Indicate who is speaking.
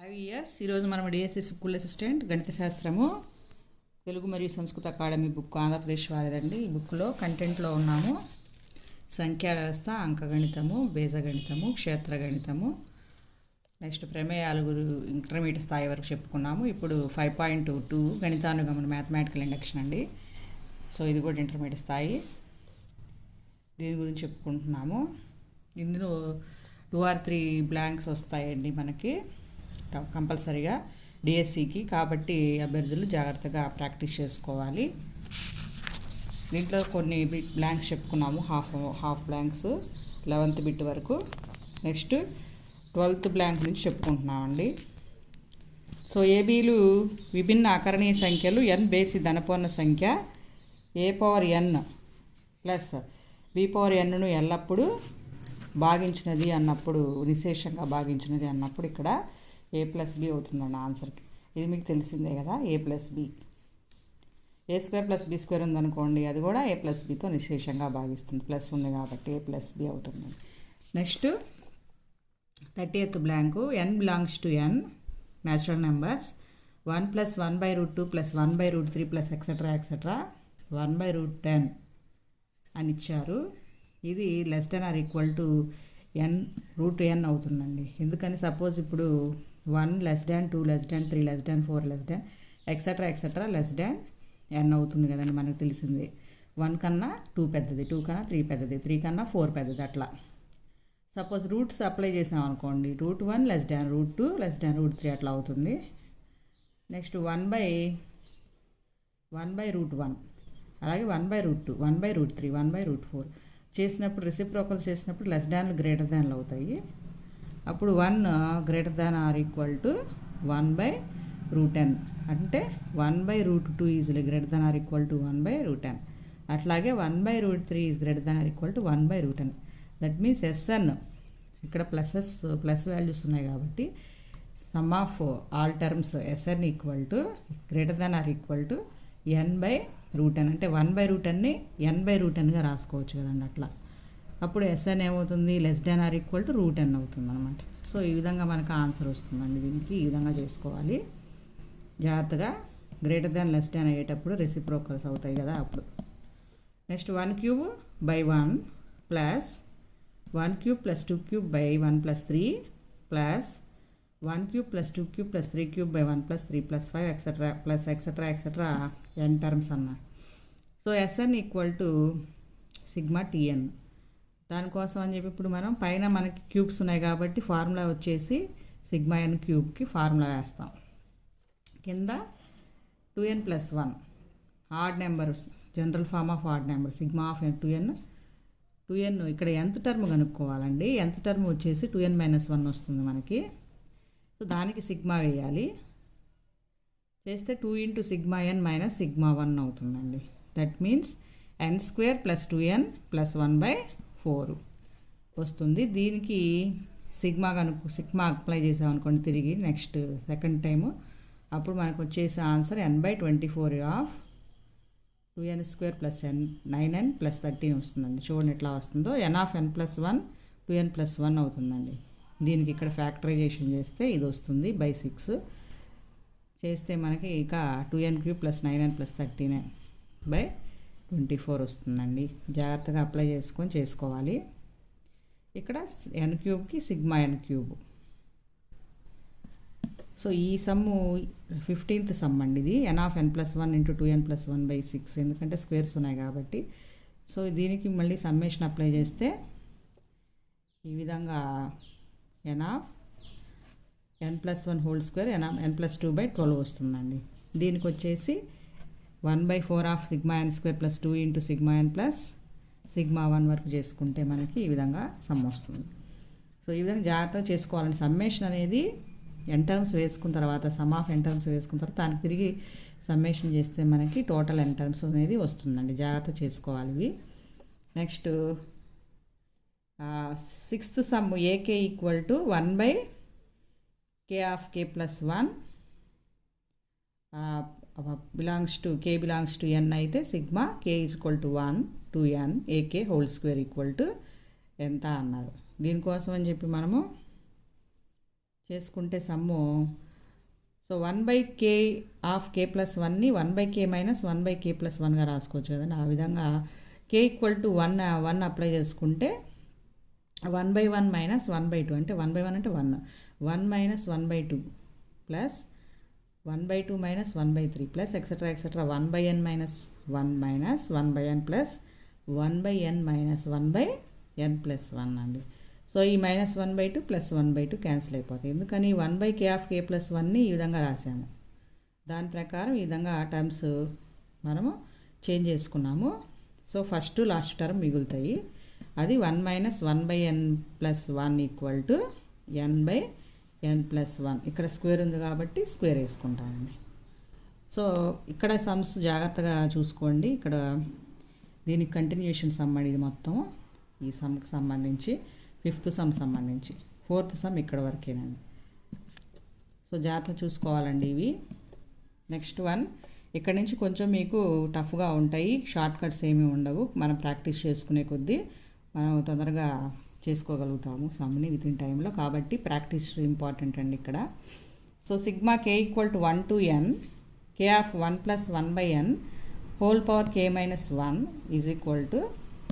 Speaker 1: 5 years ఈరోజు మనం DSC school assistant గణిత శాస్త్రము తెలుగు మరియు సంస్కృత అకాడమీ బుక్ ఆంధ్రప్రదేశ్ వారిదండి. ఈ బుక్లో కంటెంట్లో ఉన్నాము సంఖ్యా వ్యవస్థ, అంకగణితము, బీజగణితము, క్షేత్రగణితము, నెక్స్ట్ ప్రమేయాలు ఇంటర్మీడియట్ స్థాయి వరకు చెప్పుకున్నాము. ఇప్పుడు 5.2 గణితానుగమన మ్యాథమెటికల్ ఇండక్షన్ అండి. సో ఇది కూడా ఇంటర్మీడియట్ స్థాయి, దీని గురించి చెప్పుకుంటున్నాము. ఇందులో 2 or 3 బ్లాంక్స్ వస్తాయండి మనకి కంపల్సరీగా డిఎస్సికి, కాబట్టి అభ్యర్థులు జాగ్రత్తగా ప్రాక్టీస్ చేసుకోవాలి. దీంట్లో కొన్ని బ్లాంక్స్ చెప్పుకున్నాము, హాఫ్ బ్లాంక్స్ 11th బిట్ వరకు. నెక్స్ట్ 12th బ్లాంక్ నుంచి చెప్పుకుంటున్నామండి. సో ఏబీలు విభిన్న అకరణీయ సంఖ్యలు n బేసి ధనపూర్ణ సంఖ్య a/n ప్లస్ b/nను ఎల్లప్పుడూ భాగించినది అన్నప్పుడు, నిశేషంగా భాగించినది అన్నప్పుడు ఇక్కడ a+b అవుతుందండి ఆన్సర్కి. ఇది మీకు తెలిసిందే కదా, a+b. a² + b² ఉందనుకోండి, అది కూడా a+bతో నిశేషంగా భాగిస్తుంది, ప్లస్ ఉంది కాబట్టి a+b అవుతుంది. Next 30th blank n belongs to n natural numbers 1 + 1/√2 + 1/√3 + etcetera 1/10 అని ఇచ్చారు. ఇది <= n అవుతుందండి. ఎందుకని సపోజ్ ఇప్పుడు 1 < 2 < 3 < 4 ఎక్సెట్రా n అవుతుంది కదండి, మనకు తెలిసింది. 1 కన్నా 2 పెద్దది, 2 కన్నా 3 పెద్దది, 3 కన్నా 4 పెద్దది, అట్లా. సపోజ్ రూట్స్ అప్లై చేసాం అనుకోండి, √1 < √2 < √3 అట్లా అవుతుంది. నెక్స్ట్ 1/√1 అలాగే 1/√2 1/√3 1/√4 చేసినప్పుడు, రెసిప్రోకల్ చేసినప్పుడు < అవుతాయి. అప్పుడు 1 ≥ 1/√10 అంటే 1/√2 ఈజ్ > 1/√10. అట్లాగే 1/√3 ఈజ్ > 1/√10. దట్ మీన్స్ Sn ఇక్కడ ప్లస్ వాల్యూస్ ఉన్నాయి కాబట్టి some of all terms Sn > n/√10 అంటే 1/√10ని n/√10గా రాసుకోవచ్చు కదండి, అట్లా. అప్పుడు Sn ఏమవుతుంది, <= √10 అవుతుంది అనమాట. సో ఈ విధంగా మనకు ఆన్సర్ వస్తుందండి. దీనికి ఈ విధంగా చేసుకోవాలి జాగ్రత్తగా. <= అయ్యేటప్పుడు రెసిప్రోకల్స్ అవుతాయి కదా అప్పుడు. నెక్స్ట్ 1³ + 1 + 1³ + 2³ / 1 + 3 + 1³ + 2³ + 3³ / 1 + 3 + 5 ఎక్సెట్రా n టర్మ్స్ అన్న. So Sn = Tn. దానికోసం అని చెప్పి ఇప్పుడు మనం పైన మనకి క్యూబ్స్ ఉన్నాయి కాబట్టి ఫార్ములా వచ్చేసి σn³ ఫార్ములా వేస్తాం. కింద 2n + 1 odd numbers, general form of odd number (2n) ఇక్కడ nth టర్మ్ కనుక్కోవాలండి. nth టర్మ్ వచ్చేసి 2n - 1 వస్తుంది మనకి. సో దానికి సిగ్మా వేయాలి. చేస్తే 2 × σn - σ1 అవుతుందండి. దట్ మీన్స్ n² + 2n + 1/4 వస్తుంది. దీనికి సిగ్మా అప్లై చేసామనుకోండి తిరిగి నెక్స్ట్ సెకండ్ టైము, అప్పుడు మనకు వచ్చేసి answer n/24 of 2n² + 9n + 13 వస్తుందండి. చూడండి ఎట్లా వస్తుందో. n + 1 2n + 1 అవుతుందండి. దీనికి ఇక్కడ ఫ్యాక్టరైజేషన్ చేస్తే ఇది వస్తుంది /6 చేస్తే మనకి ఇక 2n³ + 9n + 13/24 వస్తుందండి. జాగ్రత్తగా అప్లై చేసుకోవాలి. ఇక్కడ n³ σn³. సో ఈ సమ్ము 15th సమ్ అండి. ఇది n + 1 × 2n + 1/6, ఎందుకంటే స్క్వేర్స్ ఉన్నాయి కాబట్టి. సో దీనికి మళ్ళీ సమ్మేషన్ అప్లై చేస్తే ఈ విధంగా n + 1 హోల్ స్క్వేర్ n + 2/12 వస్తుందండి. దీనికి వచ్చేసి 1/4 ఆఫ్ σn² + 2 × σn + σ1 వరకు చేసుకుంటే మనకి ఈ విధంగా సమ్ వస్తుంది. సో ఈ విధంగా జాగ్రత్తగా చేసుకోవాలండి. సమ్మేషన్ అనేది n టర్మ్స్ వేసుకున్న తర్వాత, సమ్ ఆఫ్ n టర్మ్స్ వేసుకున్న తర్వాత దానికి తిరిగి సమ్మేషన్ చేస్తే మనకి టోటల్ n టర్మ్స్ అనేది వస్తుందండి. జాగ్రత్త చేసుకోవాలి ఇవి. Next 6th some AK = 1/k of k + 1 k belongs to n అయితే sigma k = 1 to n AK whole square ఎంత అన్నారు. దీనికోసం అని చెప్పి మనము చేసుకుంటే sum so 1/k of k plus 1ని 1/k మైనస్ 1/k ప్లస్ 1గా రాసుకోవచ్చు కదండి. ఆ విధంగా k = 1 అప్లై చేసుకుంటే 1/1 మైనస్ 1/2 అంటే 1/1 అంటే 1 minus 1/2 plus 1/2 minus 1/3 plus etcetera 1/n minus 1 minus 1/n plus 1/n minus 1/n plus 1 అండి. సో ఈ మైనస్ 1/2 ప్లస్ 1/2 క్యాన్సిల్ అయిపోతాయి. ఎందుకని 1/k ఆఫ్ k ప్లస్ 1ని ఈ విధంగా రాసాము. దాని ప్రకారం ఈ విధంగా టర్మ్స్ మనము చేంజ్ చేసుకున్నాము. సో ఫస్ట్ లాస్ట్ టర్మ్ మిగులుతాయి. అది 1 minus 1/n plus 1 equal to n/n plus 1. ఇక్కడ స్క్వేర్ ఉంది కాబట్టి స్క్వేర్ వేసుకుంటానండి. సో ఇక్కడ సమ్స్ జాగ్రత్తగా చూసుకోండి. ఇక్కడ దీనికి కంటిన్యూషన్ సమ్ అండి. ఇది మొత్తం ఈ సమ్కి సంబంధించి 5th సమ్ సంబంధించి 4th సమ్ ఇక్కడ వరకేనండి. సో జాగ్రత్త చూసుకోవాలండి ఇవి. నెక్స్ట్ వన్ ఇక్కడ నుంచి కొంచెం మీకు టఫ్గా ఉంటాయి. షార్ట్ కట్స్ ఏమీ ఉండవు. మనం ప్రాక్టీస్ చేసుకునే కొద్దీ మనం తొందరగా చేసుకోగలుగుతాము సమ్ని విత్ ఇన్ టైంలో. కాబట్టి ప్రాక్టీస్ ఇంపార్టెంట్ అండి ఇక్కడ. So sigma k = 1 to n k of 1 plus 1/n whole power k minus 1 is equal to